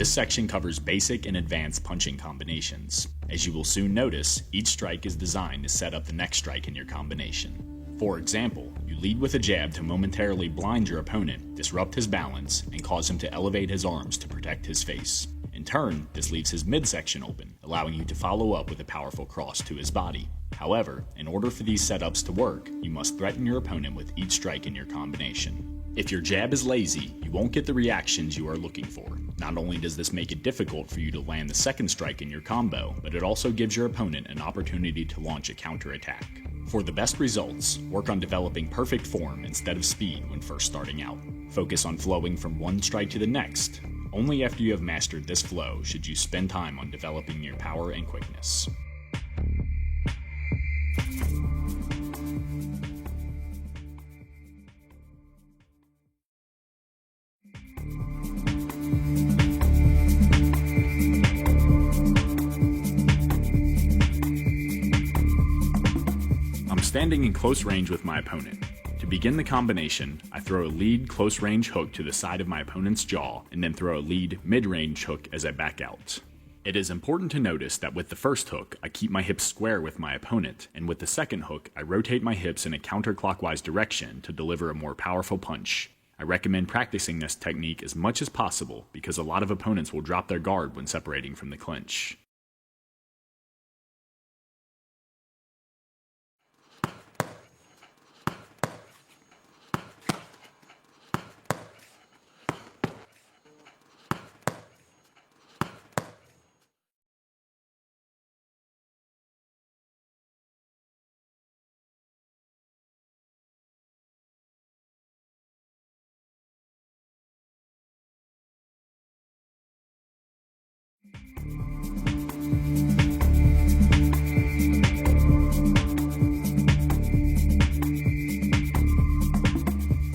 This section covers basic and advanced punching combinations. As you will soon notice, each strike is designed to set up the next strike in your combination. For example, you lead with a jab to momentarily blind your opponent, disrupt his balance, and cause him to elevate his arms to protect his face. In turn, this leaves his midsection open, allowing you to follow up with a powerful cross to his body. However, in order for these setups to work, you must threaten your opponent with each strike in your combination. If your jab is lazy, you won't get the reactions you are looking for. Not only does this make it difficult for you to land the second strike in your combo, but it also gives your opponent an opportunity to launch a counterattack. For the best results, work on developing perfect form instead of speed when first starting out. Focus on flowing from one strike to the next. Only after you have mastered this flow should you spend time on developing your power and quickness. I'm standing in close range with my opponent. To begin the combination, I throw a lead close-range hook to the side of my opponent's jaw, and then throw a lead mid-range hook as I back out. It is important to notice that with the first hook, I keep my hips square with my opponent, and with the second hook, I rotate my hips in a counterclockwise direction to deliver a more powerful punch. I recommend practicing this technique as much as possible because a lot of opponents will drop their guard when separating from the clinch.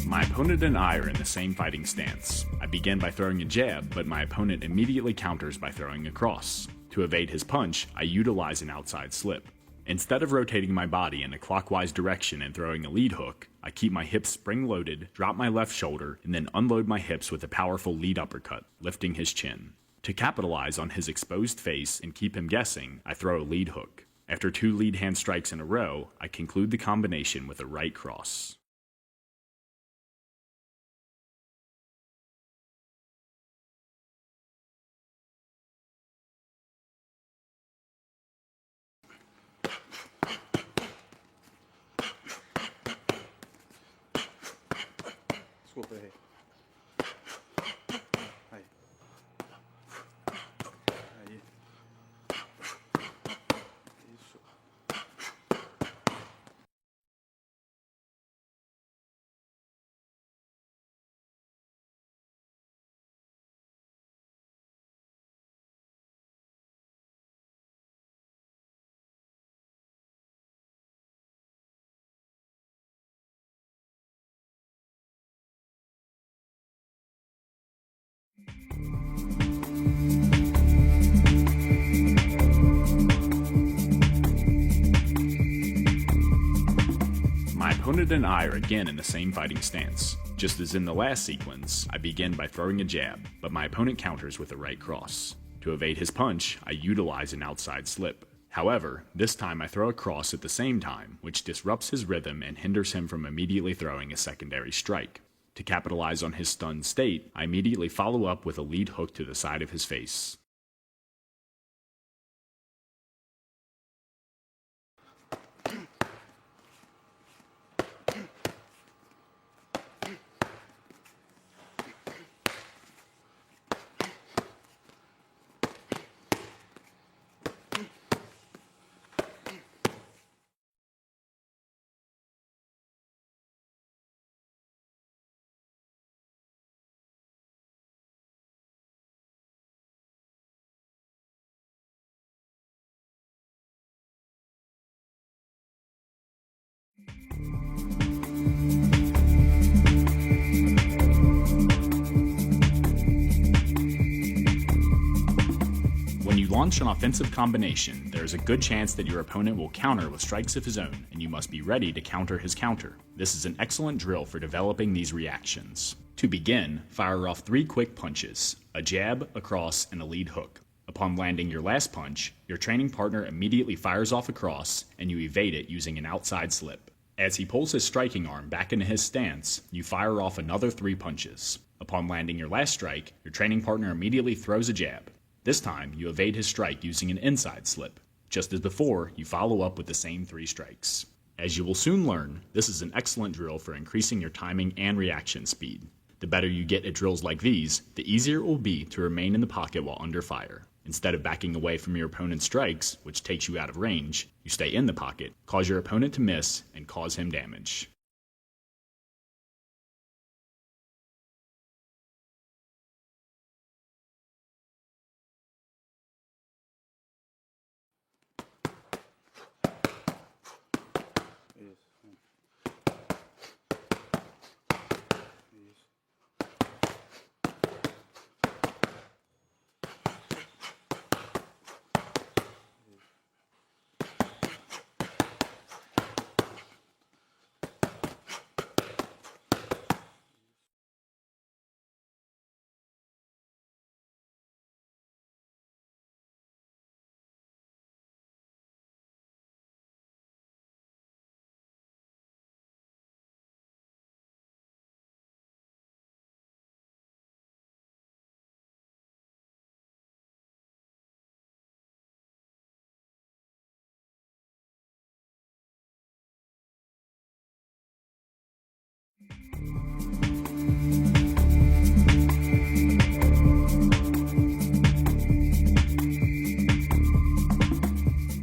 My opponent and I are in the same fighting stance. I begin by throwing a jab, but my opponent immediately counters by throwing a cross. To evade his punch, I utilize an outside slip. Instead of rotating my body in a clockwise direction and throwing a lead hook, I keep my hips spring-loaded, drop my left shoulder, and then unload my hips with a powerful lead uppercut, lifting his chin. To capitalize on his exposed face and keep him guessing, I throw a lead hook. After 2 lead hand strikes in a row, I conclude the combination with a right cross. My opponent and I are again in the same fighting stance. Just as in the last sequence, I begin by throwing a jab, but my opponent counters with a right cross. To evade his punch, I utilize an outside slip. However, this time I throw a cross at the same time, which disrupts his rhythm and hinders him from immediately throwing a secondary strike. To capitalize on his stunned state, I immediately follow up with a lead hook to the side of his face. When you launch an offensive combination, there is a good chance that your opponent will counter with strikes of his own, and you must be ready to counter his counter. This is an excellent drill for developing these reactions. To begin, fire off 3 quick punches. a jab, a cross, and a lead hook. Upon landing your last punch, your training partner immediately fires off a cross, and you evade it using an outside slip. As he pulls his striking arm back into his stance, you fire off another 3 punches. Upon landing your last strike, your training partner immediately throws a jab. This time, you evade his strike using an inside slip. Just as before, you follow up with the same 3 strikes. As you will soon learn, this is an excellent drill for increasing your timing and reaction speed. The better you get at drills like these, the easier it will be to remain in the pocket while under fire. Instead of backing away from your opponent's strikes, which takes you out of range, you stay in the pocket, cause your opponent to miss, and cause him damage.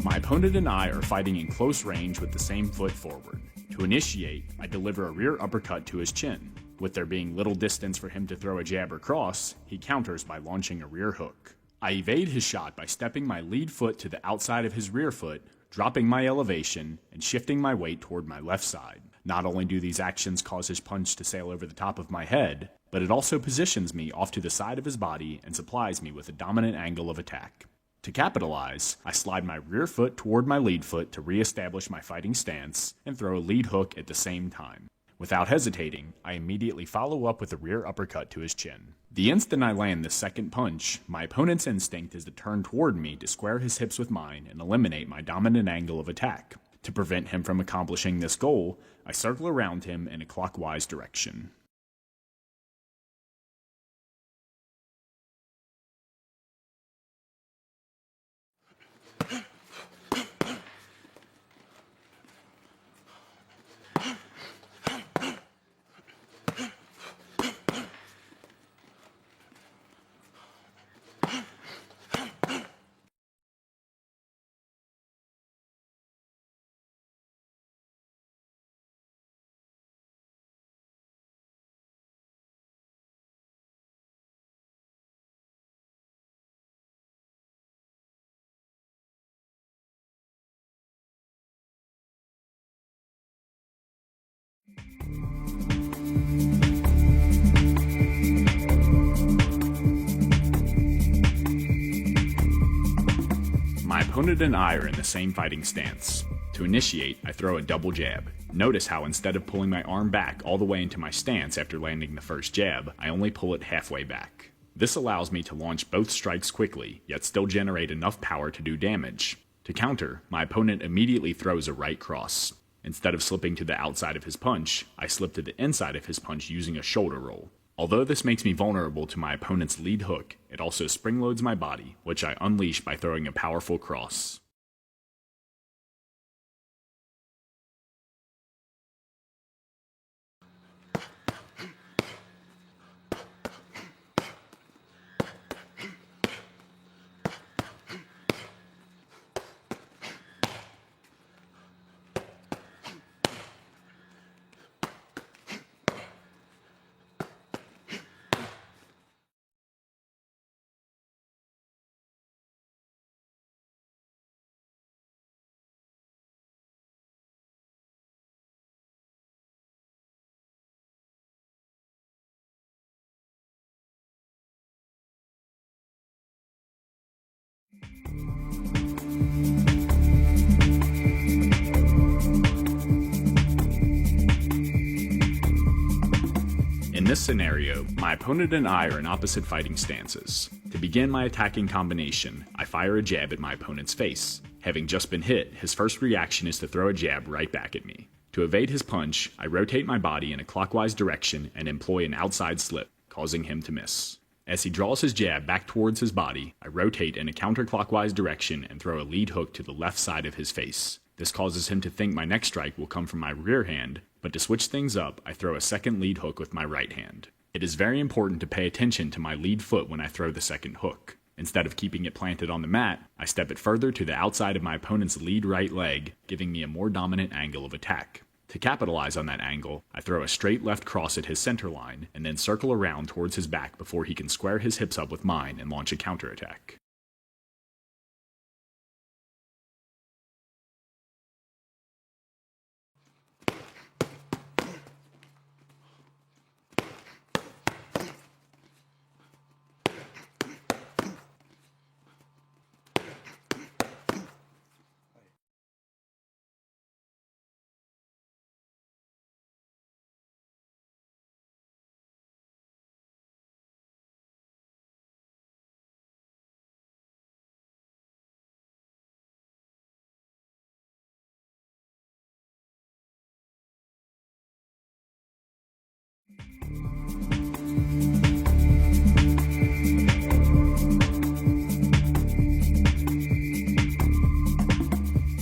My opponent and I are fighting in close range with the same foot forward. To initiate, I deliver a rear uppercut to his chin. With there being little distance for him to throw a jab or cross, he counters by launching a rear hook. I evade his shot by stepping my lead foot to the outside of his rear foot, dropping my elevation, and shifting my weight toward my left side. Not only do these actions cause his punch to sail over the top of my head, but it also positions me off to the side of his body and supplies me with a dominant angle of attack. To capitalize, I slide my rear foot toward my lead foot to re-establish my fighting stance and throw a lead hook at the same time. Without hesitating, I immediately follow up with a rear uppercut to his chin. The instant I land the second punch, my opponent's instinct is to turn toward me to square his hips with mine and eliminate my dominant angle of attack. To prevent him from accomplishing this goal, I circle around him in a clockwise direction. My opponent and I are in the same fighting stance. To initiate, I throw a double jab. Notice how instead of pulling my arm back all the way into my stance after landing the first jab, I only pull it halfway back. This allows me to launch both strikes quickly, yet still generate enough power to do damage. To counter, my opponent immediately throws a right cross. Instead of slipping to the outside of his punch, I slip to the inside of his punch using a shoulder roll. Although this makes me vulnerable to my opponent's lead hook, it also spring-loads my body, which I unleash by throwing a powerful cross. this scenario, my opponent and I are in opposite fighting stances. To begin my attacking combination, I fire a jab at my opponent's face. Having just been hit, his first reaction is to throw a jab right back at me. To evade his punch, I rotate my body in a clockwise direction and employ an outside slip, causing him to miss. As he draws his jab back towards his body, I rotate in a counterclockwise direction and throw a lead hook to the left side of his face. This causes him to think my next strike will come from my rear hand, but to switch things up, I throw a second lead hook with my right hand. It is very important to pay attention to my lead foot when I throw the second hook. Instead of keeping it planted on the mat, I step it further to the outside of my opponent's lead right leg, giving me a more dominant angle of attack. To capitalize on that angle, I throw a straight left cross at his center line, and then circle around towards his back before he can square his hips up with mine and launch a counterattack.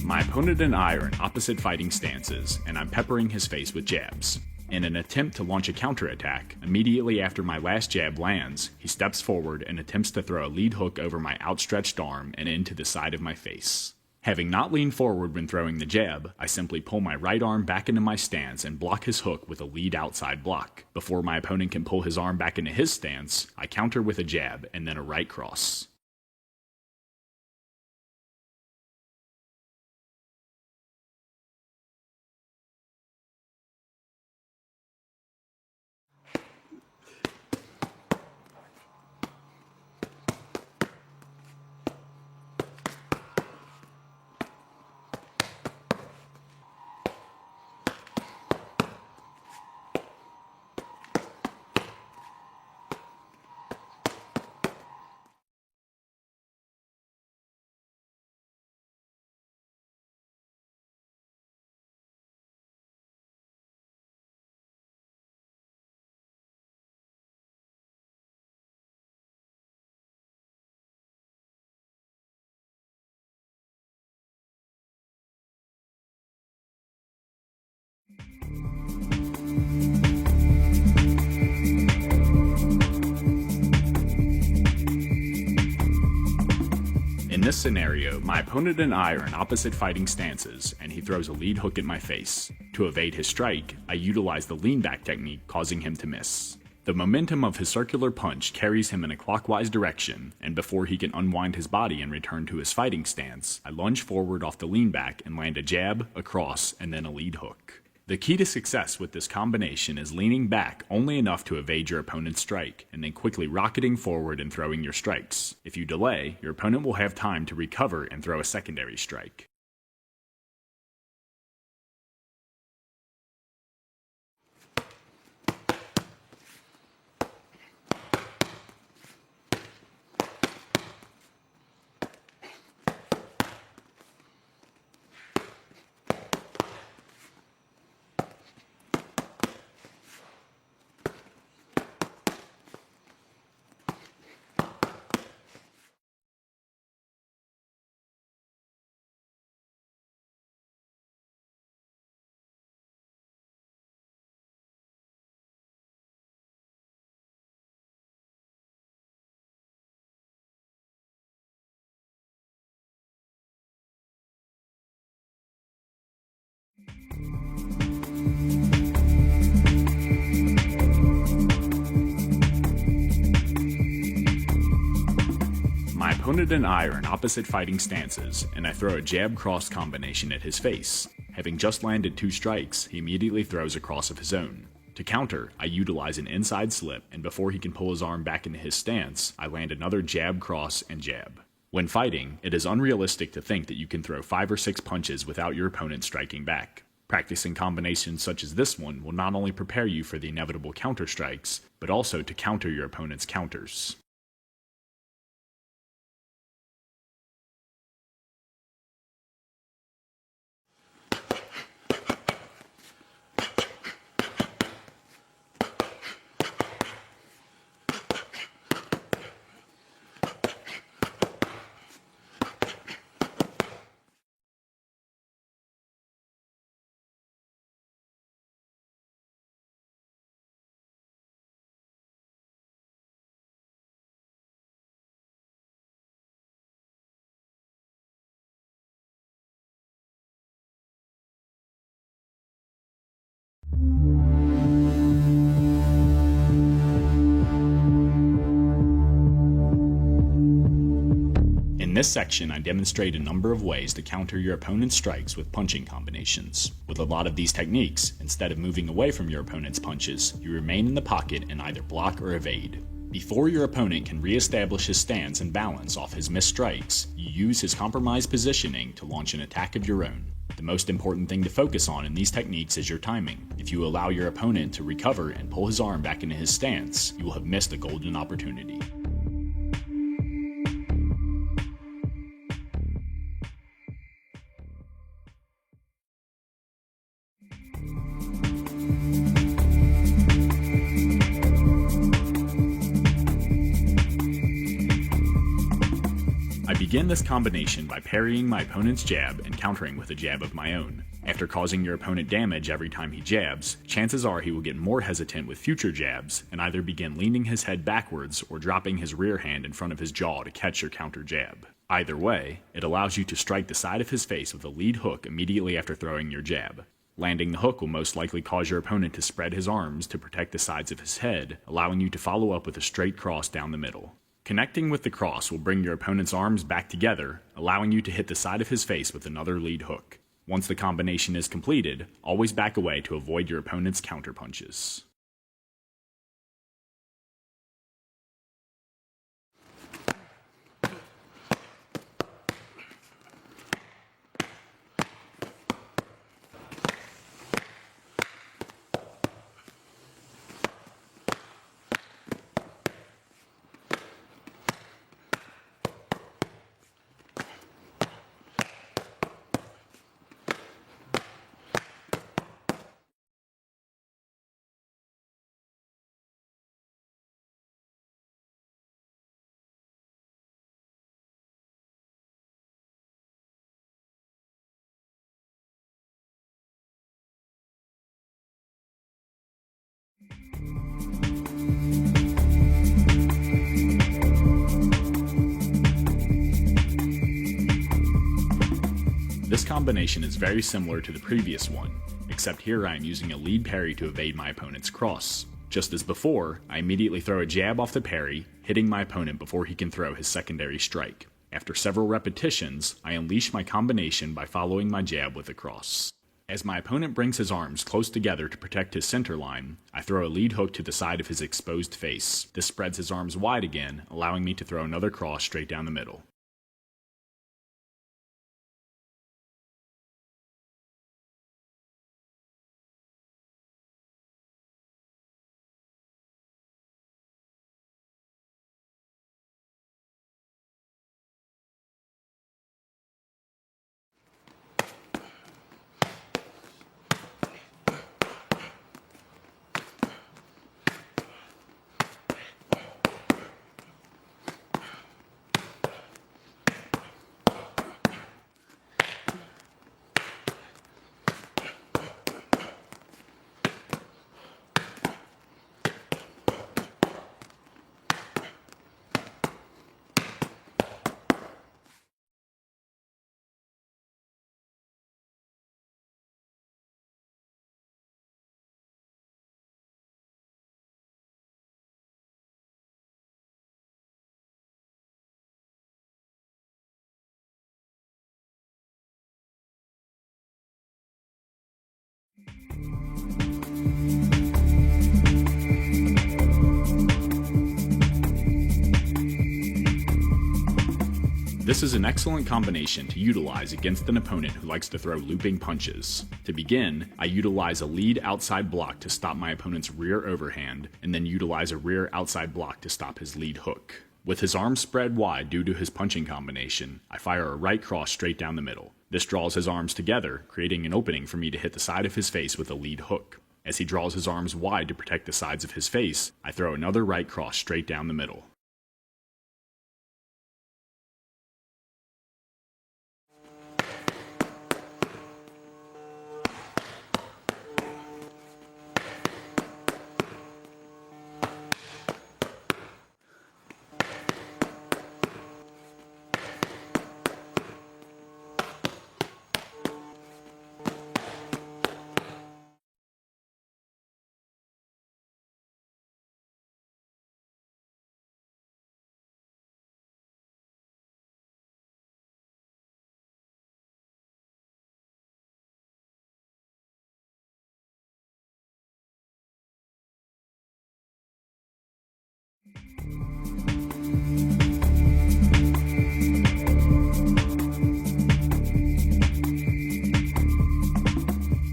My opponent and I are in opposite fighting stances, and I'm peppering his face with jabs. In an attempt to launch a counterattack, immediately after my last jab lands, he steps forward and attempts to throw a lead hook over my outstretched arm and into the side of my face. Having not leaned forward when throwing the jab, I simply pull my right arm back into my stance and block his hook with a lead outside block. Before my opponent can pull his arm back into his stance, I counter with a jab and then a right cross. In this scenario, my opponent and I are in opposite fighting stances, and he throws a lead hook at my face. To evade his strike, I utilize the lean back technique, causing him to miss. The momentum of his circular punch carries him in a clockwise direction, and before he can unwind his body and return to his fighting stance, I lunge forward off the lean back and land a jab, a cross, and then a lead hook. The key to success with this combination is leaning back only enough to evade your opponent's strike, and then quickly rocketing forward and throwing your strikes. If you delay, your opponent will have time to recover and throw a secondary strike. My opponent and I are in opposite fighting stances, and I throw a jab-cross combination at his face. Having just landed 2 strikes, he immediately throws a cross of his own. To counter, I utilize an inside slip, and before he can pull his arm back into his stance, I land another jab, cross, and jab. When fighting, it is unrealistic to think that you can throw 5 or 6 punches without your opponent striking back. Practicing combinations such as this one will not only prepare you for the inevitable counter strikes, but also to counter your opponent's counters. In this section, I demonstrate a number of ways to counter your opponent's strikes with punching combinations. With a lot of these techniques, instead of moving away from your opponent's punches, you remain in the pocket and either block or evade. Before your opponent can re-establish his stance and balance off his missed strikes, you use his compromised positioning to launch an attack of your own. The most important thing to focus on in these techniques is your timing. If you allow your opponent to recover and pull his arm back into his stance, you will have missed a golden opportunity. I begin this combination by parrying my opponent's jab and countering with a jab of my own. After causing your opponent damage every time he jabs, chances are he will get more hesitant with future jabs and either begin leaning his head backwards or dropping his rear hand in front of his jaw to catch your counter jab. Either way, it allows you to strike the side of his face with a lead hook immediately after throwing your jab. Landing the hook will most likely cause your opponent to spread his arms to protect the sides of his head, allowing you to follow up with a straight cross down the middle. Connecting with the cross will bring your opponent's arms back together, allowing you to hit the side of his face with another lead hook. Once the combination is completed, always back away to avoid your opponent's counterpunches. This combination is very similar to the previous one, except here I am using a lead parry to evade my opponent's cross. Just as before, I immediately throw a jab off the parry, hitting my opponent before he can throw his secondary strike. After several repetitions, I unleash my combination by following my jab with a cross. As my opponent brings his arms close together to protect his center line, I throw a lead hook to the side of his exposed face. This spreads his arms wide again, allowing me to throw another cross straight down the middle. This is an excellent combination to utilize against an opponent who likes to throw looping punches. To begin, I utilize a lead outside block to stop my opponent's rear overhand, and then utilize a rear outside block to stop his lead hook. With his arms spread wide due to his punching combination, I fire a right cross straight down the middle. This draws his arms together, creating an opening for me to hit the side of his face with a lead hook. As he draws his arms wide to protect the sides of his face, I throw another right cross straight down the middle.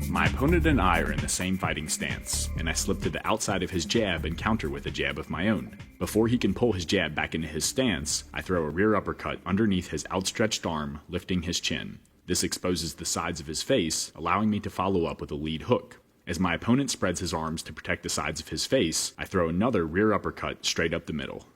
My opponent and I are in the same fighting stance, and I slip to the outside of his jab and counter with a jab of my own. Before he can pull his jab back into his stance, I throw a rear uppercut underneath his outstretched arm, lifting his chin. This exposes the sides of his face, allowing me to follow up with a lead hook. As my opponent spreads his arms to protect the sides of his face, I throw another rear uppercut straight up the middle.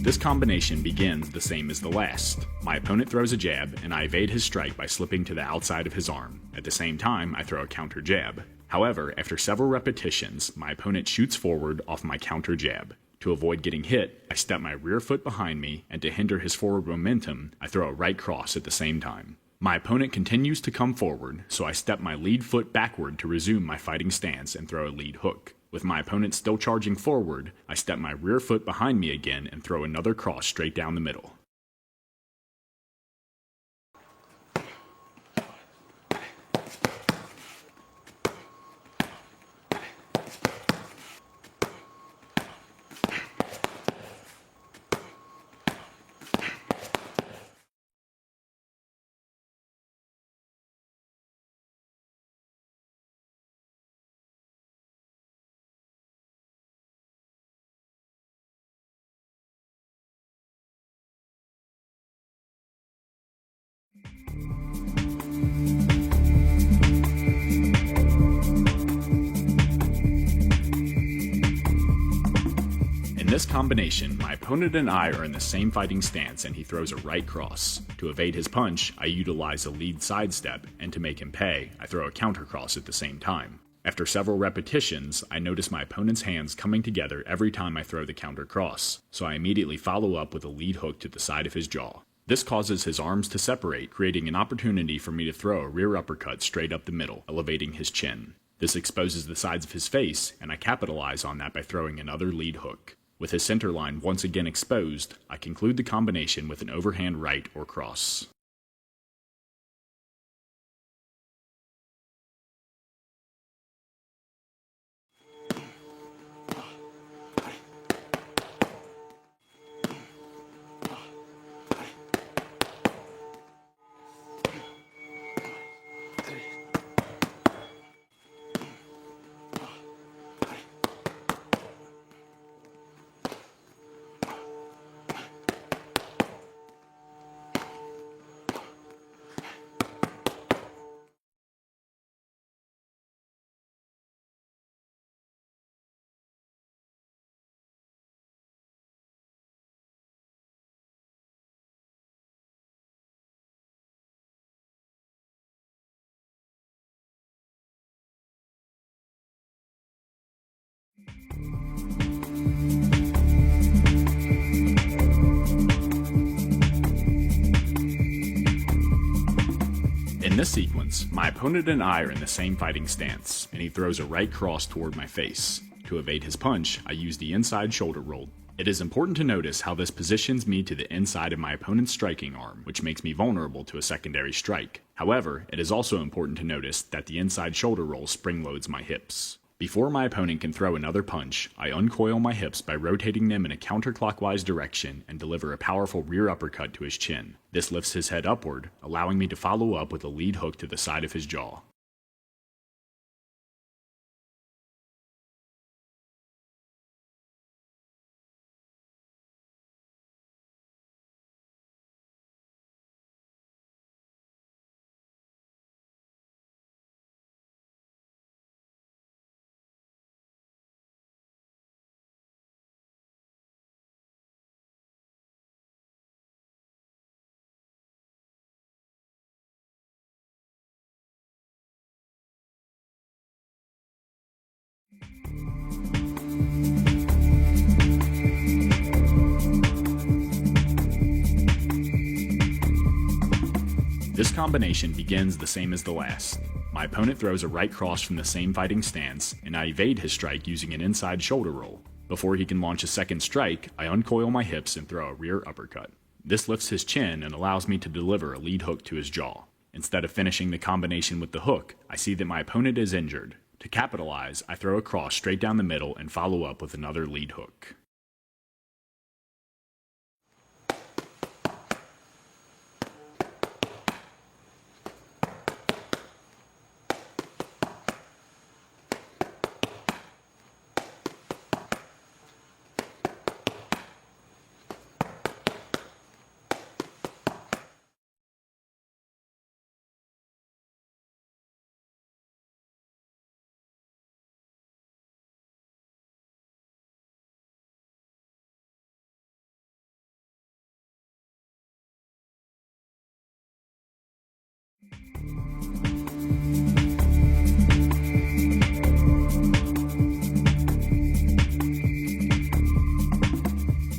This combination begins the same as the last. My opponent throws a jab, and I evade his strike by slipping to the outside of his arm. At the same time, I throw a counter jab. However, after several repetitions, my opponent shoots forward off my counter jab. To avoid getting hit, I step my rear foot behind me, and to hinder his forward momentum, I throw a right cross at the same time. My opponent continues to come forward, so I step my lead foot backward to resume my fighting stance and throw a lead hook. With my opponent still charging forward, I step my rear foot behind me again and throw another cross straight down the middle. In this combination, my opponent and I are in the same fighting stance and he throws a right cross. To evade his punch, I utilize a lead sidestep, and to make him pay, I throw a counter cross at the same time. After several repetitions, I notice my opponent's hands coming together every time I throw the counter cross, so I immediately follow up with a lead hook to the side of his jaw. This causes his arms to separate, creating an opportunity for me to throw a rear uppercut straight up the middle, elevating his chin. This exposes the sides of his face, and I capitalize on that by throwing another lead hook. With his center line once again exposed, I conclude the combination with an overhand right or cross. this sequence, my opponent and I are in the same fighting stance, and he throws a right cross toward my face. To evade his punch, I use the inside shoulder roll. It is important to notice how this positions me to the inside of my opponent's striking arm, which makes me vulnerable to a secondary strike. However, it is also important to notice that the inside shoulder roll spring loads my hips. Before my opponent can throw another punch, I uncoil my hips by rotating them in a counterclockwise direction and deliver a powerful rear uppercut to his chin. This lifts his head upward, allowing me to follow up with a lead hook to the side of his jaw. This combination begins the same as the last. My opponent throws a right cross from the same fighting stance, and I evade his strike using an inside shoulder roll. Before he can launch a second strike, I uncoil my hips and throw a rear uppercut. This lifts his chin and allows me to deliver a lead hook to his jaw. Instead of finishing the combination with the hook, I see that my opponent is injured. To capitalize, I throw a cross straight down the middle and follow up with another lead hook.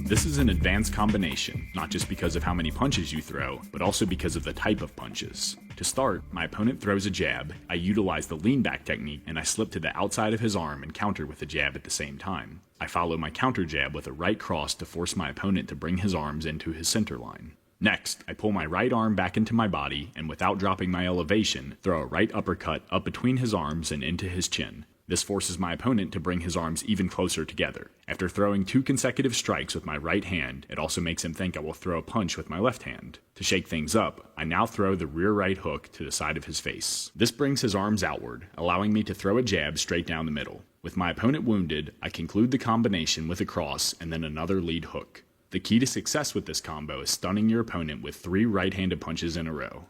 This is an advanced combination, not just because of how many punches you throw, but also because of the type of punches. To start, my opponent throws a jab, I utilize the lean back technique, and I slip to the outside of his arm and counter with a jab at the same time. I follow my counter jab with a right cross to force my opponent to bring his arms into his center line. Next, I pull my right arm back into my body, and without dropping my elevation, throw a right uppercut up between his arms and into his chin. This forces my opponent to bring his arms even closer together. After throwing 2 consecutive strikes with my right hand, it also makes him think I will throw a punch with my left hand. To shake things up, I now throw the rear right hook to the side of his face. This brings his arms outward, allowing me to throw a jab straight down the middle. With my opponent wounded, I conclude the combination with a cross and then another lead hook. The key to success with this combo is stunning your opponent with 3 right-handed punches in a row.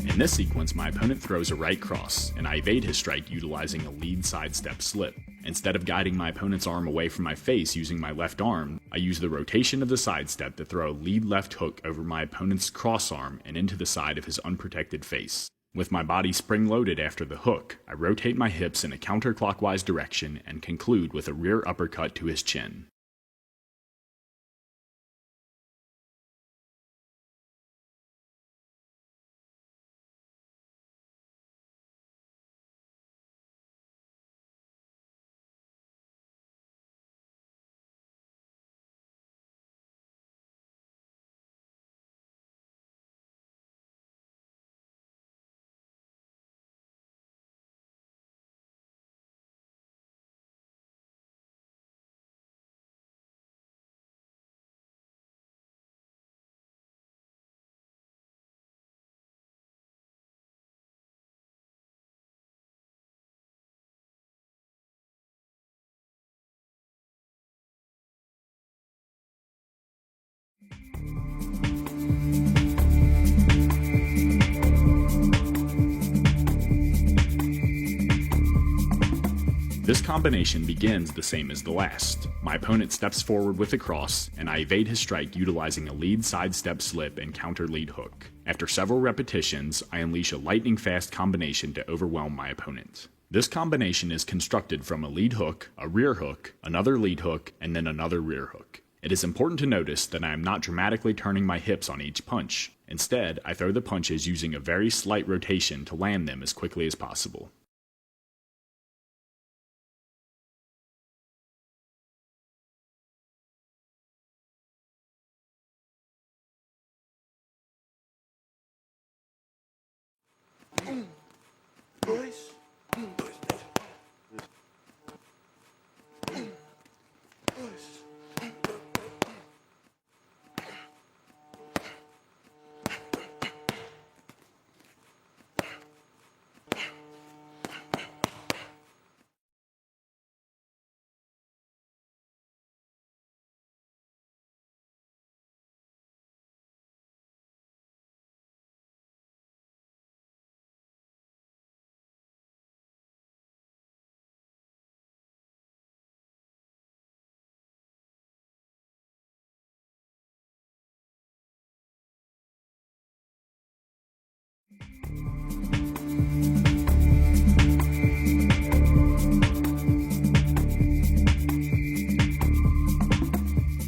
In this sequence, my opponent throws a right cross, and I evade his strike utilizing a lead sidestep slip. Instead of guiding my opponent's arm away from my face using my left arm, I use the rotation of the sidestep to throw a lead left hook over my opponent's cross arm and into the side of his unprotected face. With my body spring-loaded after the hook, I rotate my hips in a counterclockwise direction and conclude with a rear uppercut to his chin. combination begins the same as the last. My opponent steps forward with a cross, and I evade his strike utilizing a lead sidestep slip and counter lead hook. After several repetitions, I unleash a lightning-fast combination to overwhelm my opponent. This combination is constructed from a lead hook, a rear hook, another lead hook, and then another rear hook. It is important to notice that I am not dramatically turning my hips on each punch. Instead, I throw the punches using a very slight rotation to land them as quickly as possible.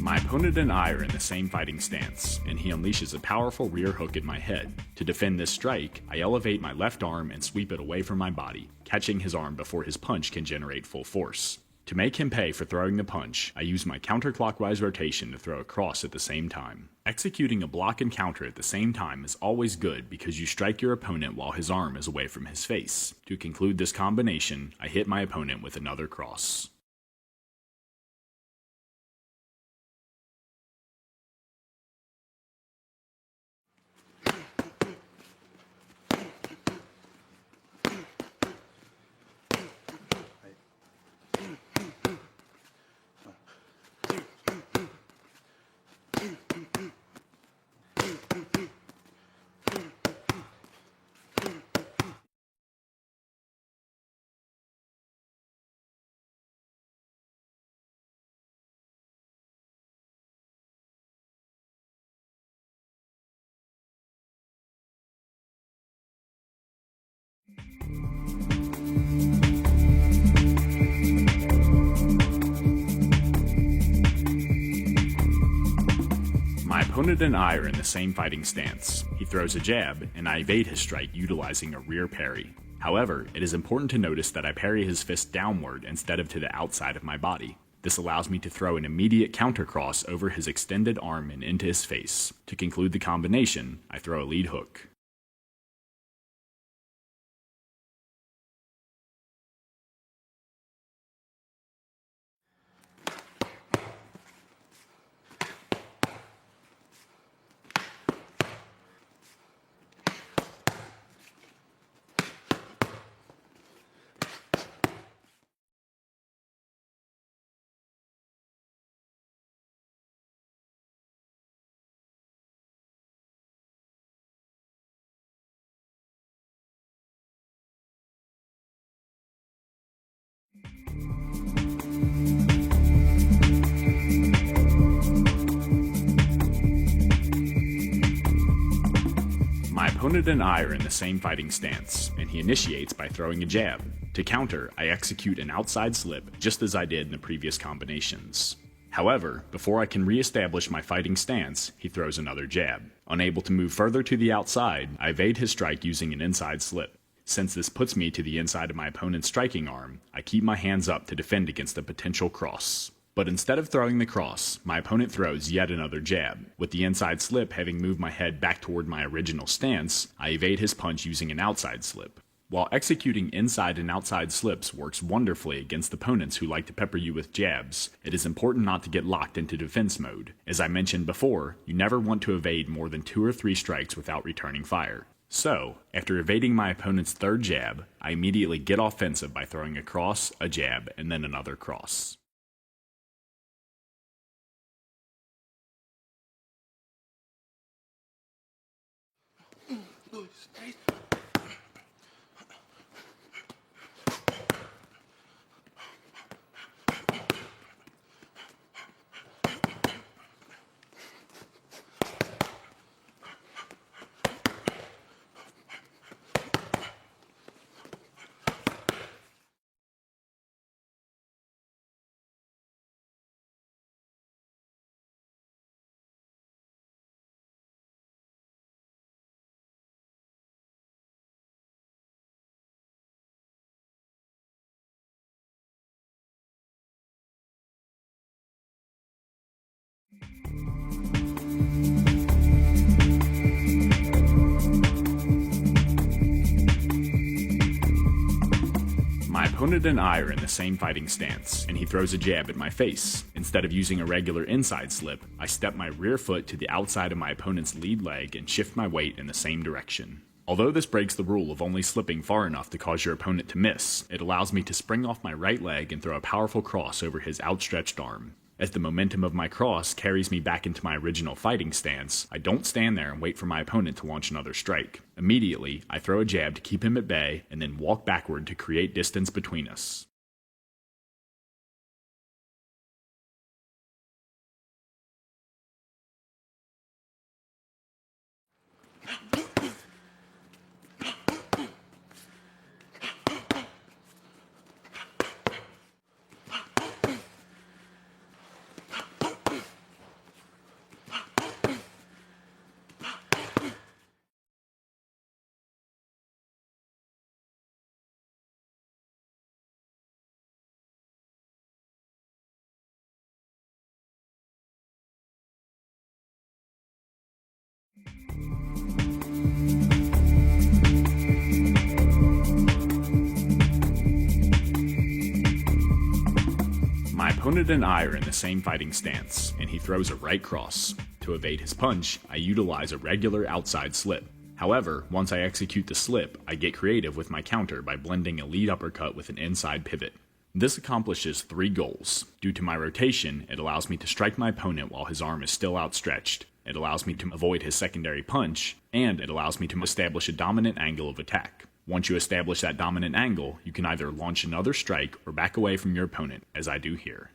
My opponent and I are in the same fighting stance, and he unleashes a powerful rear hook at my head. To defend this strike, I elevate my left arm and sweep it away from my body, catching his arm before his punch can generate full force. To make him pay for throwing the punch, I use my counterclockwise rotation to throw a cross at the same time. Executing a block and counter at the same time is always good because you strike your opponent while his arm is away from his face. To conclude this combination, I hit my opponent with another cross. My opponent and I are in the same fighting stance. He throws a jab, and I evade his strike utilizing a rear parry. However, it is important to notice that I parry his fist downward instead of to the outside of my body. This allows me to throw an immediate counter cross over his extended arm and into his face. To conclude the combination, I throw a lead hook. My opponent and I are in the same fighting stance, and he initiates by throwing a jab. To counter, I execute an outside slip, just as I did in the previous combinations. However, before I can re-establish my fighting stance, he throws another jab. Unable to move further to the outside, I evade his strike using an inside slip. Since this puts me to the inside of my opponent's striking arm, I keep my hands up to defend against a potential cross. But instead of throwing the cross, my opponent throws yet another jab. With the inside slip having moved my head back toward my original stance, I evade his punch using an outside slip. While executing inside and outside slips works wonderfully against opponents who like to pepper you with jabs, it is important not to get locked into defense mode. As I mentioned before, you never want to evade more than 2 or 3 strikes without returning fire. So, after evading my opponent's third jab, I immediately get offensive by throwing a cross, a jab, and then another cross. opponent and I are in the same fighting stance, and he throws a jab at my face. Instead of using a regular inside slip, I step my rear foot to the outside of my opponent's lead leg and shift my weight in the same direction. Although this breaks the rule of only slipping far enough to cause your opponent to miss, it allows me to spring off my right leg and throw a powerful cross over his outstretched arm. As the momentum of my cross carries me back into my original fighting stance, I don't stand there and wait for my opponent to launch another strike. Immediately, I throw a jab to keep him at bay and then walk backward to create distance between us. My opponent and I are in the same fighting stance, and he throws a right cross. To evade his punch, I utilize a regular outside slip. However, once I execute the slip, I get creative with my counter by blending a lead uppercut with an inside pivot. This accomplishes 3 goals. Due to my rotation, it allows me to strike my opponent while his arm is still outstretched. It allows me to avoid his secondary punch, and it allows me to establish a dominant angle of attack. Once you establish that dominant angle, you can either launch another strike or back away from your opponent, as I do here.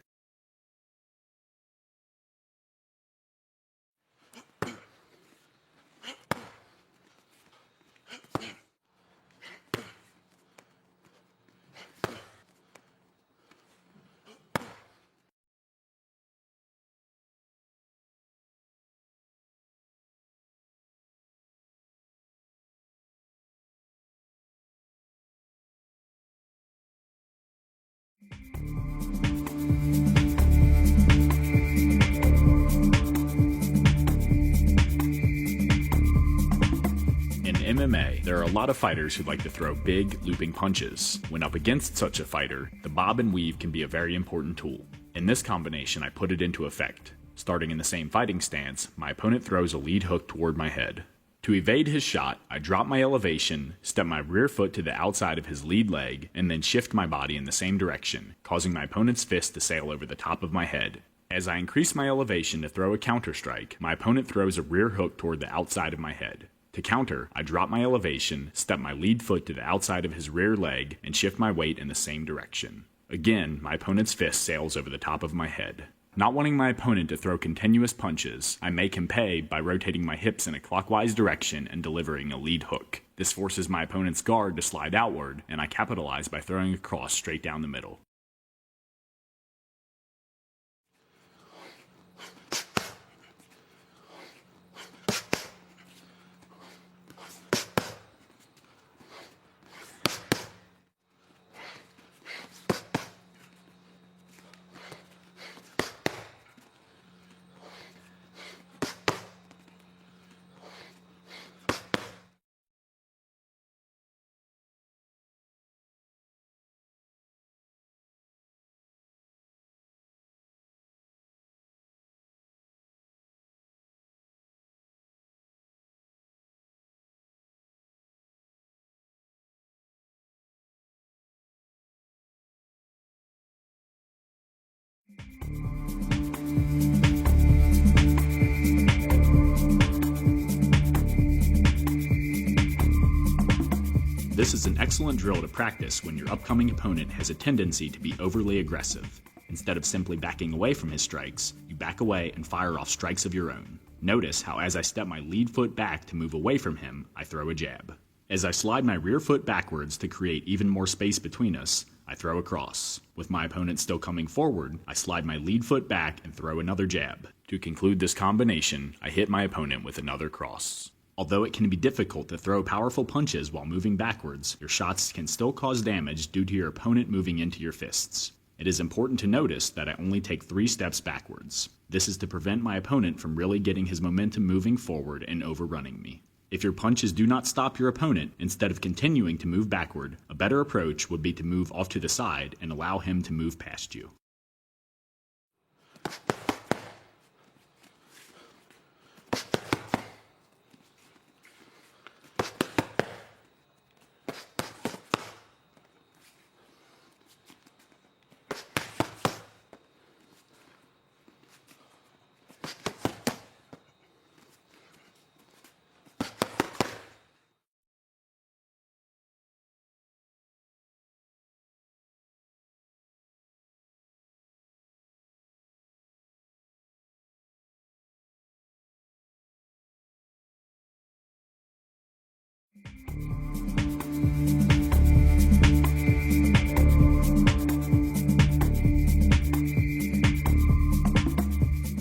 In MMA, there are a lot of fighters who like to throw big, looping punches. When up against such a fighter, the bob and weave can be a very important tool. In this combination, I put it into effect. Starting in the same fighting stance, my opponent throws a lead hook toward my head. To evade his shot, I drop my elevation, step my rear foot to the outside of his lead leg, and then shift my body in the same direction, causing my opponent's fist to sail over the top of my head. As I increase my elevation to throw a counter strike, my opponent throws a rear hook toward the outside of my head. To counter, I drop my elevation, step my lead foot to the outside of his rear leg, and shift my weight in the same direction. Again, my opponent's fist sails over the top of my head. Not wanting my opponent to throw continuous punches, I make him pay by rotating my hips in a clockwise direction and delivering a lead hook. This forces my opponent's guard to slide outward, and I capitalize by throwing a cross straight down the middle. This is an excellent drill to practice when your upcoming opponent has a tendency to be overly aggressive. Instead of simply backing away from his strikes, you back away and fire off strikes of your own. Notice how as I step my lead foot back to move away from him, I throw a jab. As I slide my rear foot backwards to create even more space between us, I throw a cross. With my opponent still coming forward, I slide my lead foot back and throw another jab. To conclude this combination, I hit my opponent with another cross. Although it can be difficult to throw powerful punches while moving backwards, your shots can still cause damage due to your opponent moving into your fists. It is important to notice that I only take 3 steps backwards. This is to prevent my opponent from really getting his momentum moving forward and overrunning me. If your punches do not stop your opponent, instead of continuing to move backward, a better approach would be to move off to the side and allow him to move past you.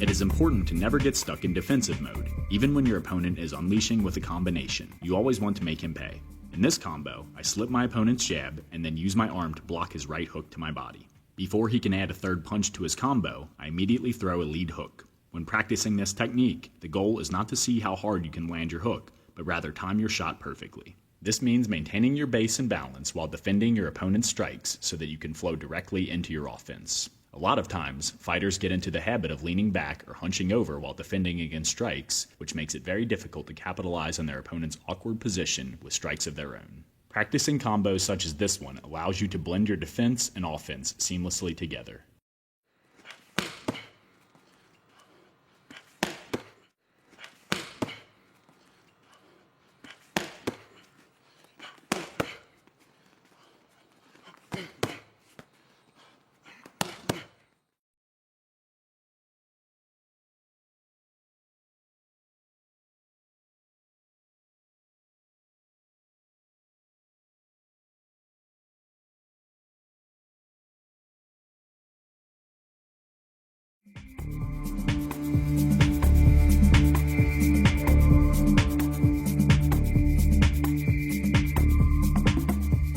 It is important to never get stuck in defensive mode. Even when your opponent is unleashing with a combination, you always want to make him pay. In this combo, I slip my opponent's jab and then use my arm to block his right hook to my body. Before he can add a third punch to his combo, I immediately throw a lead hook. When practicing this technique, the goal is not to see how hard you can land your hook, but rather time your shot perfectly. This means maintaining your base and balance while defending your opponent's strikes so that you can flow directly into your offense. A lot of times, fighters get into the habit of leaning back or hunching over while defending against strikes, which makes it very difficult to capitalize on their opponent's awkward position with strikes of their own. Practicing combos such as this one allows you to blend your defense and offense seamlessly together.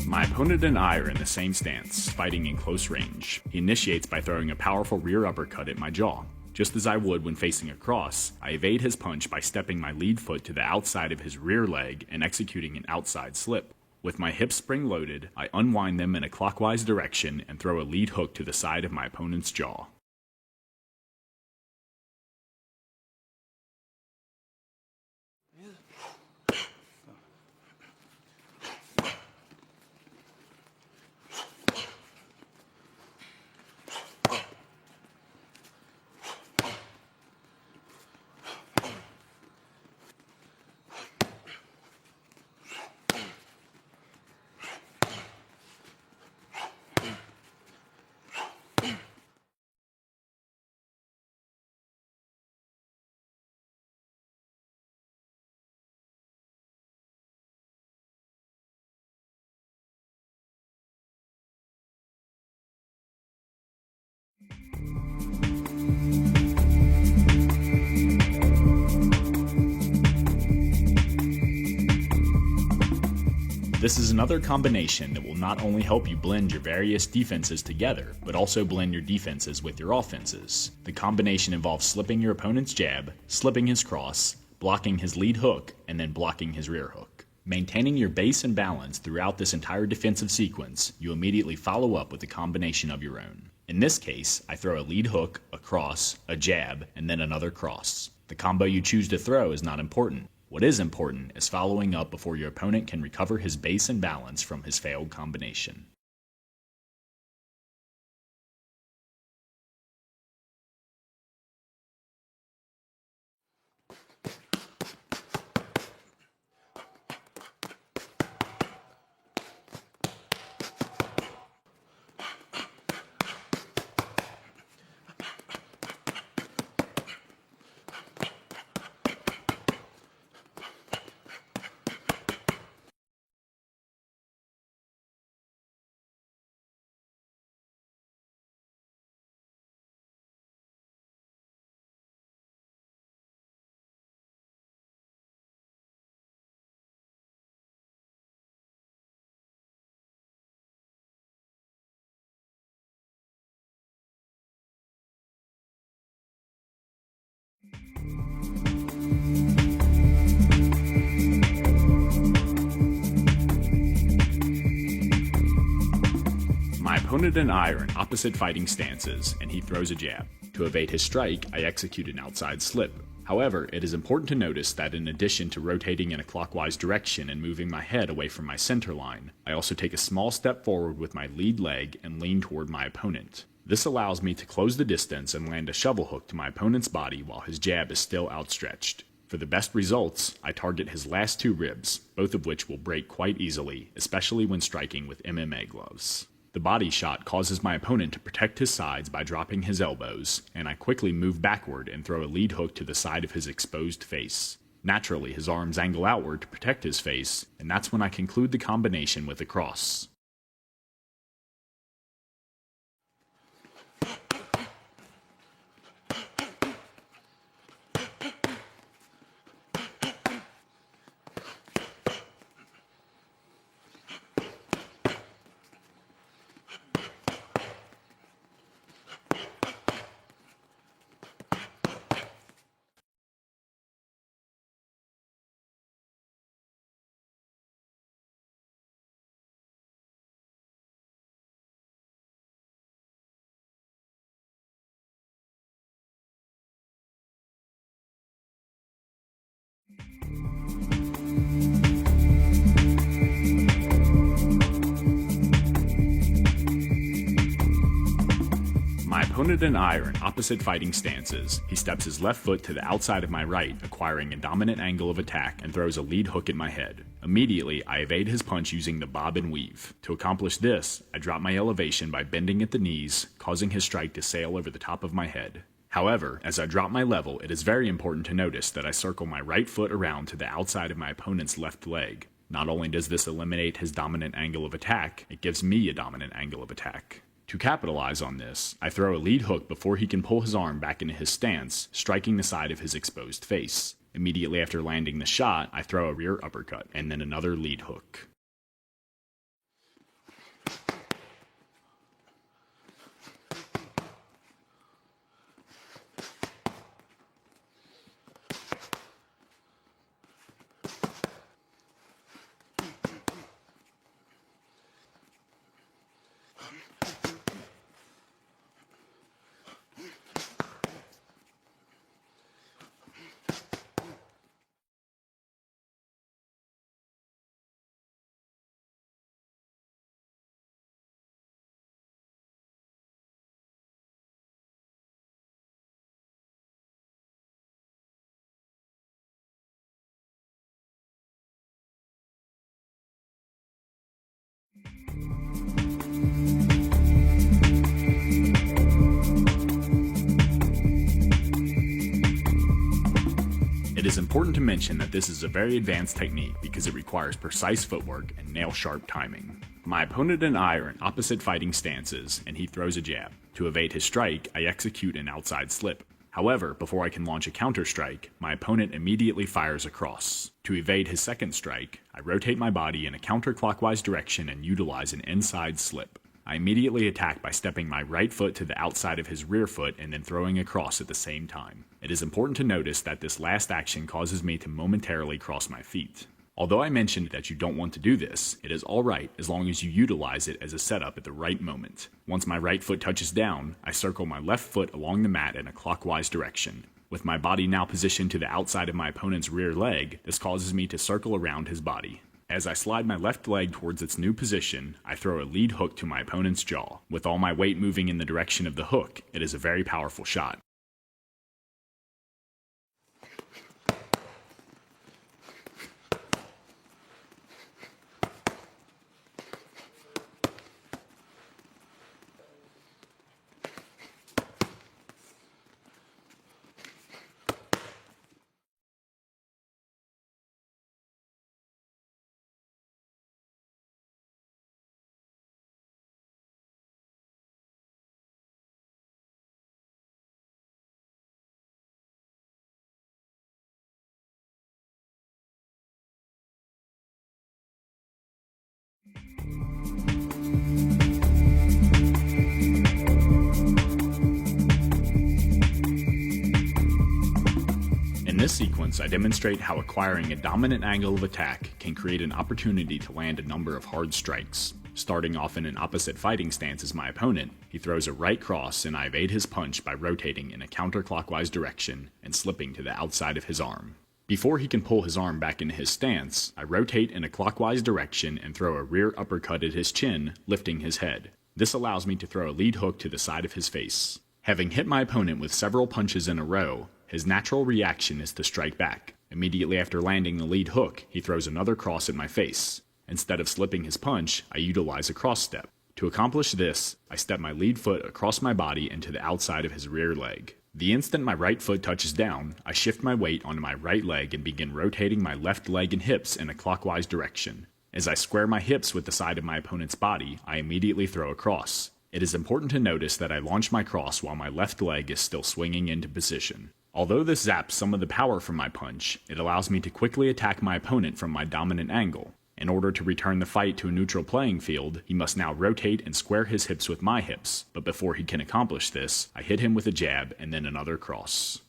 My opponent and I are in the same stance, fighting in close range. He initiates by throwing a powerful rear uppercut at my jaw. Just as I would when facing a cross, I evade his punch by stepping my lead foot to the outside of his rear leg and executing an outside slip. With my hips spring-loaded, I unwind them in a clockwise direction and throw a lead hook to the side of my opponent's jaw. This is another combination that will not only help you blend your various defenses together, but also blend your defenses with your offenses. The combination involves slipping your opponent's jab, slipping his cross, blocking his lead hook, and then blocking his rear hook. Maintaining your base and balance throughout this entire defensive sequence, you immediately follow up with a combination of your own. In this case, I throw a lead hook, a cross, a jab, and then another cross. The combo you choose to throw is not important. What is important is following up before your opponent can recover his base and balance from his failed combination. opponent and I are in opposite fighting stances, and he throws a jab. To evade his strike, I execute an outside slip. However, it is important to notice that in addition to rotating in a clockwise direction and moving my head away from my center line, I also take a small step forward with my lead leg and lean toward my opponent. This allows me to close the distance and land a shovel hook to my opponent's body while his jab is still outstretched. For the best results, I target his last two ribs, both of which will break quite easily, especially when striking with MMA gloves. The body shot causes my opponent to protect his sides by dropping his elbows, and I quickly move backward and throw a lead hook to the side of his exposed face. Naturally, his arms angle outward to protect his face, and that's when I conclude the combination with a cross. My opponent and I are in opposite fighting stances. He steps his left foot to the outside of my right, acquiring a dominant angle of attack, and throws a lead hook at my head. Immediately, I evade his punch using the bob and weave. To accomplish this, I drop my elevation by bending at the knees, causing his strike to sail over the top of my head. However, as I drop my level, it is very important to notice that I circle my right foot around to the outside of my opponent's left leg. Not only does this eliminate his dominant angle of attack, it gives me a dominant angle of attack. To capitalize on this, I throw a lead hook before he can pull his arm back into his stance, striking the side of his exposed face. Immediately after landing the shot, I throw a rear uppercut, and then another lead hook. It is important to mention that this is a very advanced technique because it requires precise footwork and nail-sharp timing. My opponent and I are in opposite fighting stances, and he throws a jab. To evade his strike, I execute an outside slip. However, before I can launch a counter strike, my opponent immediately fires a cross. To evade his second strike, I rotate my body in a counterclockwise direction and utilize an inside slip. I immediately attack by stepping my right foot to the outside of his rear foot and then throwing a cross at the same time. It is important to notice that this last action causes me to momentarily cross my feet. Although I mentioned that you don't want to do this, it is alright as long as you utilize it as a setup at the right moment. Once my right foot touches down, I circle my left foot along the mat in a clockwise direction. With my body now positioned to the outside of my opponent's rear leg, this causes me to circle around his body. As I slide my left leg towards its new position, I throw a lead hook to my opponent's jaw. With all my weight moving in the direction of the hook, it is a very powerful shot. In this sequence, I demonstrate how acquiring a dominant angle of attack can create an opportunity to land a number of hard strikes. Starting off in an opposite fighting stance as my opponent, he throws a right cross and I evade his punch by rotating in a counterclockwise direction and slipping to the outside of his arm. Before he can pull his arm back into his stance, I rotate in a clockwise direction and throw a rear uppercut at his chin, lifting his head. This allows me to throw a lead hook to the side of his face. Having hit my opponent with several punches in a row, his natural reaction is to strike back. Immediately after landing the lead hook, he throws another cross at my face. Instead of slipping his punch, I utilize a cross step. To accomplish this, I step my lead foot across my body and to the outside of his rear leg. The instant my right foot touches down, I shift my weight onto my right leg and begin rotating my left leg and hips in a clockwise direction. As I square my hips with the side of my opponent's body, I immediately throw a cross. It is important to notice that I launch my cross while my left leg is still swinging into position. Although this zaps some of the power from my punch, it allows me to quickly attack my opponent from my dominant angle. In order to return the fight to a neutral playing field, he must now rotate and square his hips with my hips, but before he can accomplish this, I hit him with a jab and then another cross.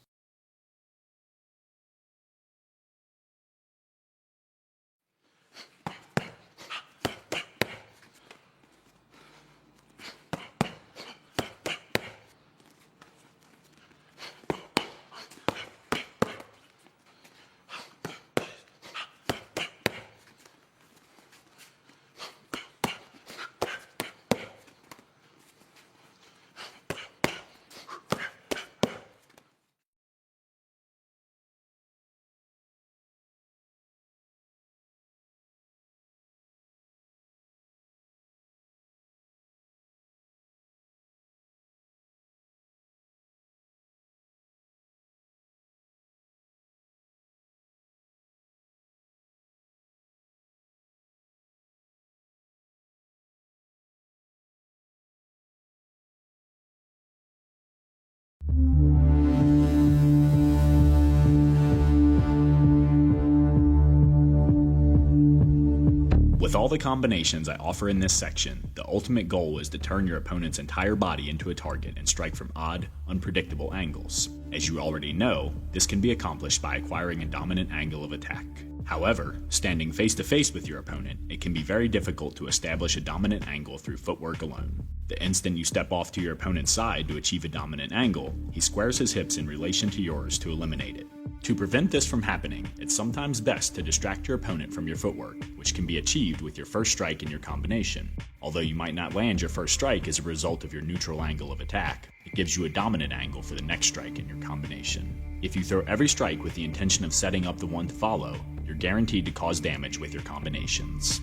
With all the combinations I offer in this section, the ultimate goal is to turn your opponent's entire body into a target and strike from odd, unpredictable angles. As you already know, this can be accomplished by acquiring a dominant angle of attack. However, standing face to face with your opponent, it can be very difficult to establish a dominant angle through footwork alone. The instant you step off to your opponent's side to achieve a dominant angle, he squares his hips in relation to yours to eliminate it. To prevent this from happening, it's sometimes best to distract your opponent from your footwork, which can be achieved with your first strike in your combination. Although you might not land your first strike as a result of your neutral angle of attack, it gives you a dominant angle for the next strike in your combination. If you throw every strike with the intention of setting up the one to follow, you're guaranteed to cause damage with your combinations.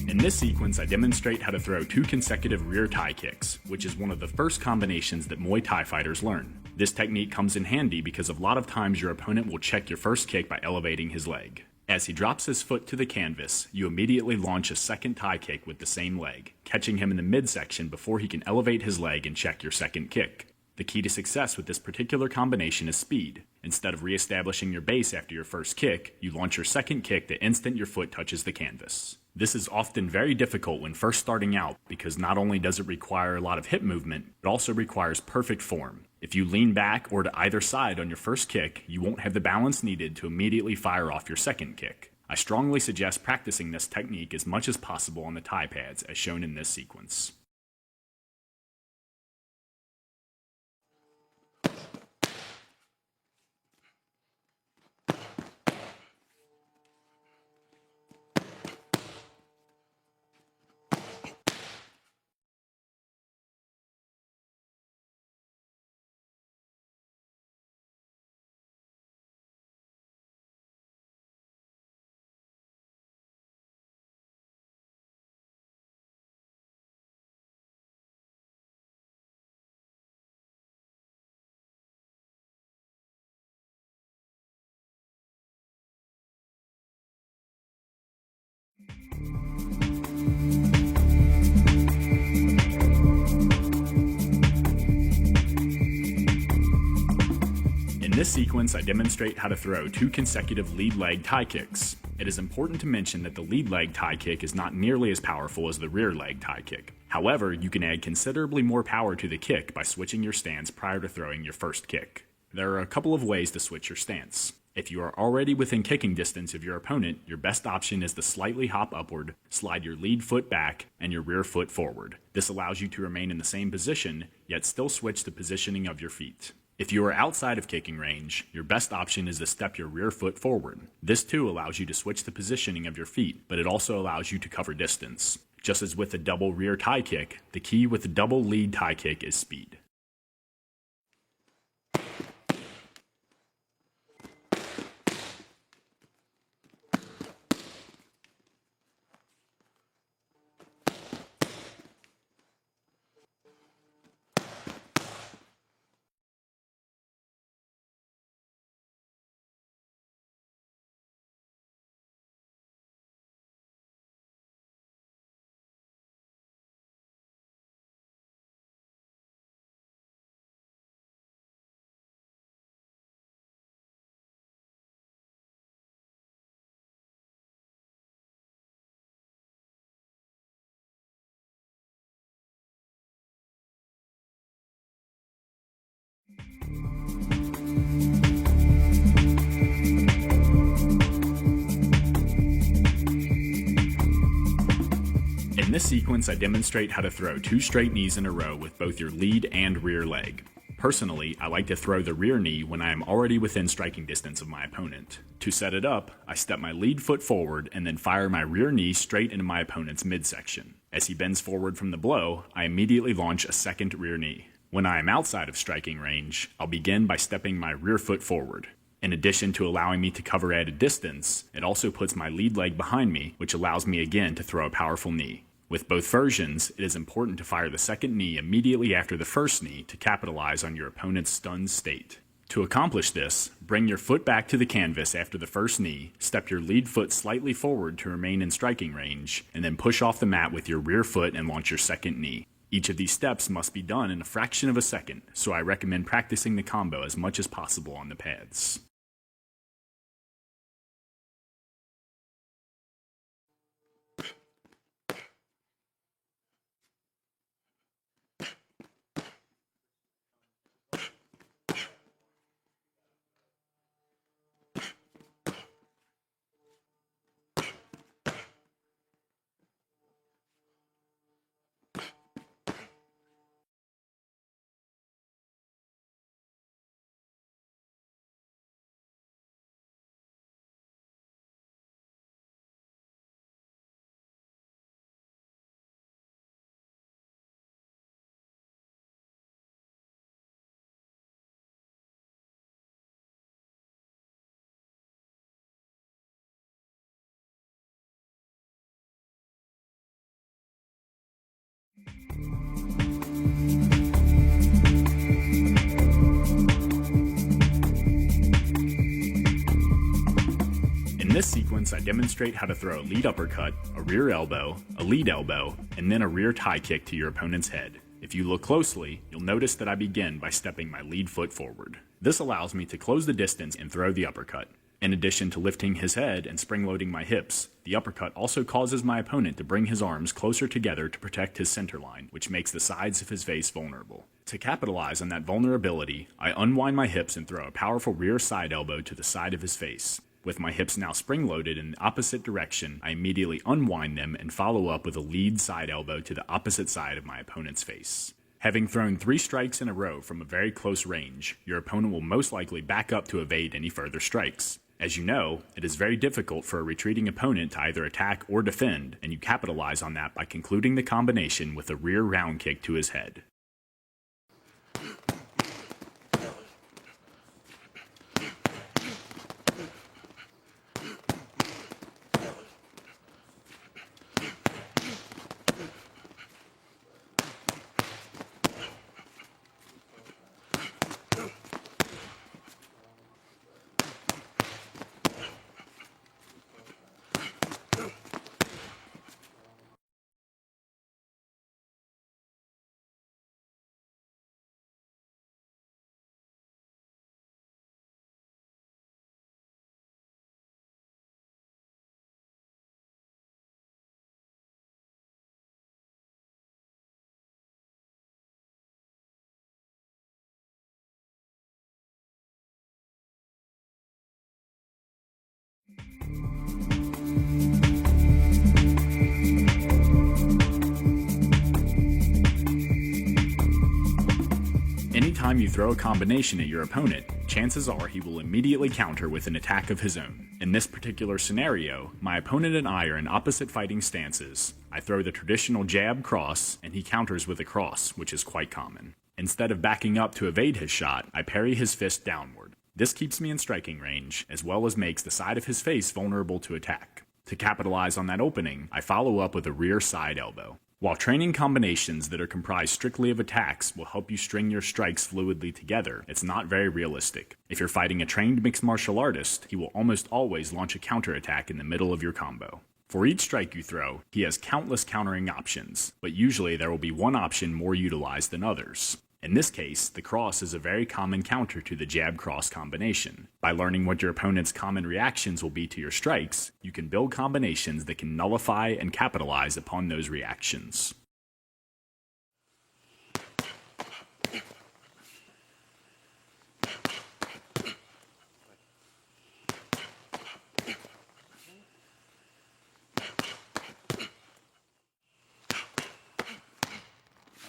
In this sequence, I demonstrate how to throw 2 consecutive rear Thai kicks, which is one of the first combinations that Muay Thai fighters learn. This technique comes in handy because a lot of times your opponent will check your first kick by elevating his leg. As he drops his foot to the canvas, you immediately launch a second Thai kick with the same leg, catching him in the midsection before he can elevate his leg and check your second kick. The key to success with this particular combination is speed. Instead of re-establishing your base after your first kick, you launch your second kick the instant your foot touches the canvas. This is often very difficult when first starting out because not only does it require a lot of hip movement, it also requires perfect form. If you lean back or to either side on your first kick, you won't have the balance needed to immediately fire off your second kick. I strongly suggest practicing this technique as much as possible on the Thai pads as shown in this sequence. In this sequence, I demonstrate how to throw 2 consecutive lead leg Thai kicks. It is important to mention that the lead leg Thai kick is not nearly as powerful as the rear leg Thai kick. However, you can add considerably more power to the kick by switching your stance prior to throwing your first kick. There are a couple of ways to switch your stance. If you are already within kicking distance of your opponent, your best option is to slightly hop upward, slide your lead foot back, and your rear foot forward. This allows you to remain in the same position, yet still switch the positioning of your feet. If you are outside of kicking range, your best option is to step your rear foot forward. This too allows you to switch the positioning of your feet, but it also allows you to cover distance. Just as with the double rear Thai kick, the key with the double lead Thai kick is speed. In this sequence, I demonstrate how to throw 2 straight knees in a row with both your lead and rear leg. Personally, I like to throw the rear knee when I am already within striking distance of my opponent. To set it up, I step my lead foot forward and then fire my rear knee straight into my opponent's midsection. As he bends forward from the blow, I immediately launch a second rear knee. When I am outside of striking range, I'll begin by stepping my rear foot forward. In addition to allowing me to cover added distance, it also puts my lead leg behind me, which allows me again to throw a powerful knee. With both versions, it is important to fire the second knee immediately after the first knee to capitalize on your opponent's stunned state. To accomplish this, bring your foot back to the canvas after the first knee, step your lead foot slightly forward to remain in striking range, and then push off the mat with your rear foot and launch your second knee. Each of these steps must be done in a fraction of a second, so I recommend practicing the combo as much as possible on the pads. In this sequence, I demonstrate how to throw a lead uppercut, a rear elbow, a lead elbow, and then a rear Thai kick to your opponent's head. If you look closely, you'll notice that I begin by stepping my lead foot forward. This allows me to close the distance and throw the uppercut. In addition to lifting his head and spring-loading my hips, the uppercut also causes my opponent to bring his arms closer together to protect his center line, which makes the sides of his face vulnerable. To capitalize on that vulnerability, I unwind my hips and throw a powerful rear side elbow to the side of his face. With my hips now spring-loaded in the opposite direction, I immediately unwind them and follow up with a lead side elbow to the opposite side of my opponent's face. Having thrown 3 strikes in a row from a very close range, your opponent will most likely back up to evade any further strikes. As you know, it is very difficult for a retreating opponent to either attack or defend, and you capitalize on that by concluding the combination with a rear round kick to his head. time you throw a combination at your opponent, chances are he will immediately counter with an attack of his own. In this particular scenario, my opponent and I are in opposite fighting stances. I throw the traditional jab cross, and he counters with a cross, which is quite common. Instead of backing up to evade his shot, I parry his fist downward. This keeps me in striking range, as well as makes the side of his face vulnerable to attack. To capitalize on that opening, I follow up with a rear side elbow. While training combinations that are comprised strictly of attacks will help you string your strikes fluidly together, it's not very realistic. If you're fighting a trained mixed martial artist, he will almost always launch a counterattack in the middle of your combo. For each strike you throw, he has countless countering options, but usually there will be one option more utilized than others. In this case, the cross is a very common counter to the jab-cross combination. By learning what your opponent's common reactions will be to your strikes, you can build combinations that can nullify and capitalize upon those reactions.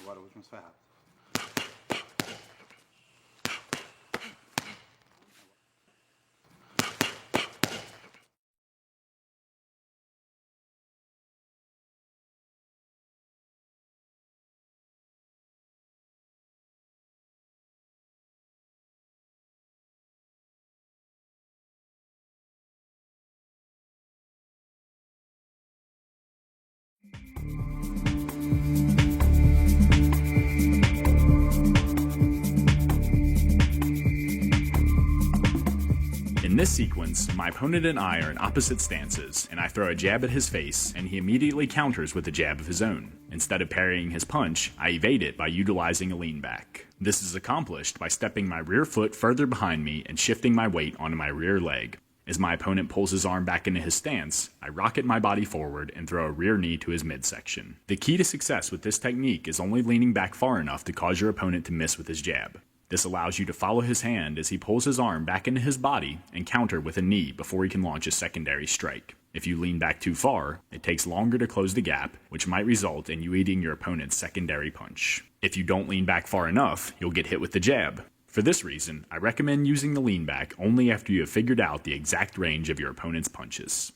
Agora últimos ferrados. In this sequence, my opponent and I are in opposite stances, and I throw a jab at his face, and he immediately counters with a jab of his own. Instead of parrying his punch, I evade it by utilizing a lean back. This is accomplished by stepping my rear foot further behind me and shifting my weight onto my rear leg. As my opponent pulls his arm back into his stance, I rocket my body forward and throw a rear knee to his midsection. The key to success with this technique is only leaning back far enough to cause your opponent to miss with his jab. This allows you to follow his hand as he pulls his arm back into his body and counter with a knee before he can launch a secondary strike. If you lean back too far, it takes longer to close the gap, which might result in you eating your opponent's secondary punch. If you don't lean back far enough, you'll get hit with the jab. For this reason, I recommend using the lean back only after you have figured out the exact range of your opponent's punches.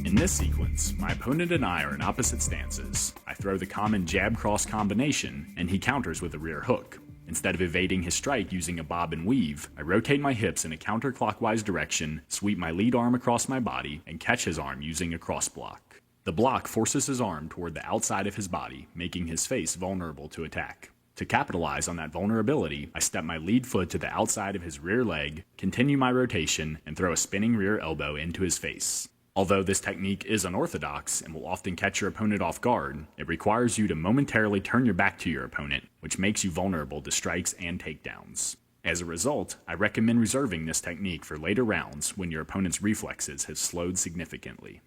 In this sequence, my opponent and I are in opposite stances. I throw the common jab-cross combination, and he counters with a rear hook. Instead of evading his strike using a bob and weave, I rotate my hips in a counterclockwise direction, sweep my lead arm across my body, and catch his arm using a crossblock. The block forces his arm toward the outside of his body, making his face vulnerable to attack. To capitalize on that vulnerability, I step my lead foot to the outside of his rear leg, continue my rotation, and throw a spinning rear elbow into his face. Although this technique is unorthodox and will often catch your opponent off guard, it requires you to momentarily turn your back to your opponent, which makes you vulnerable to strikes and takedowns. As a result, I recommend reserving this technique for later rounds when your opponent's reflexes have slowed significantly.